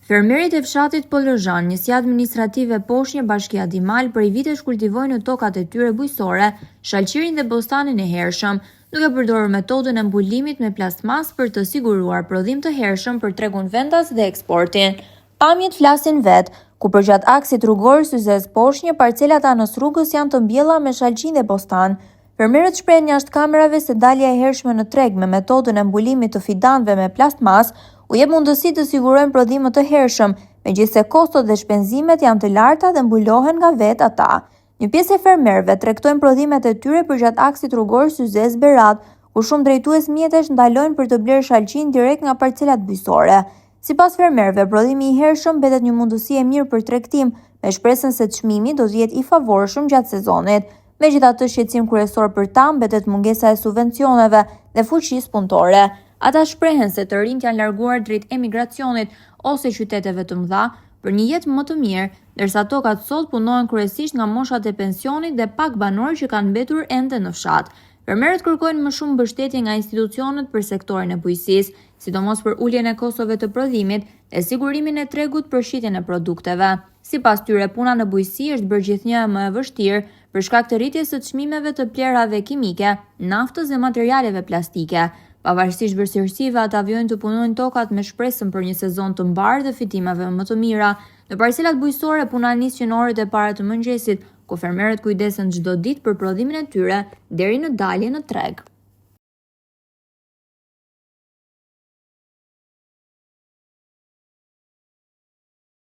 Fermerët e fshatit Polozhan, njësi administrative Poshnjë, Bashkia Dimal, prej vitesh kultivojnë në tokat e tyre bujqësore shalqirin dhe bostanin e hershëm, duke përdorur metodën e mbulimit me plastmas për të siguruar prodhim të hershëm për tregun vendas dhe eksportin. Pamjet flasin vet, ku përgjat aksit rrugor Syzes Poshnjë, parcelat anës rrugës janë të mbjella me shalqin dhe bostan. Fermerët shprehen jashtë kamerave se dalja e hershme në treg me metodën e mbulimit të fidanëve me plastmas u jep mundësi të sigurojnë prodhim të hershëm, megjithse kostot dhe shpenzimet janë të larta dhe mbulohen nga vetë ata. Një pjesë e fermerëve tregtojnë prodhimet e tyre përgjatë aksit rrugor Syzes Berat, ku shumë drejtues mjetesh ndalojnë për të blerë shalqin direkt nga parcelat bujqësore. Sipas fermerëve, prodhimi i hershëm mbetet një mundësi e mirë për tregtim, me shpresën se çmimi do të jetë i favorshëm gjatë sezonit. Megjithatë, shqetësim kryesor për ta mbetet mungesa e subvencioneve dhe fuqisë punëtore. Ata shprehen se të rinjt janë larguar drejt emigracionit ose qyteteve të mëdha për një jetë më të mirë, ndërsa tokat sot punohen kryesisht nga moshat e pensionit dhe pak banorë që kanë mbetur ende në fshat. Fermerët kërkojnë më shumë mbështetje nga institucionet për sektorin e bujqësisë, sidomos për uljen e kostove të prodhimit dhe sigurimin e tregut për shitjen e produkteve. Sipas tyre, puna në bujqësi është bërë gjithnjë më e vështirë për shkak të rritjes së çmimeve të plerave kimike, naftës dhe materialeve plastike. Pavarësisht vështirësive, ata vjojnë të punojnë tokat me shpresën për një sezon të mbarë dhe fitimeve më të mira. Në parcelat bujqësore puna nis që në orët e para të mëngjesit, ku fermerët kujdesen çdo ditë për prodhimin e tyre deri në dalje në treg.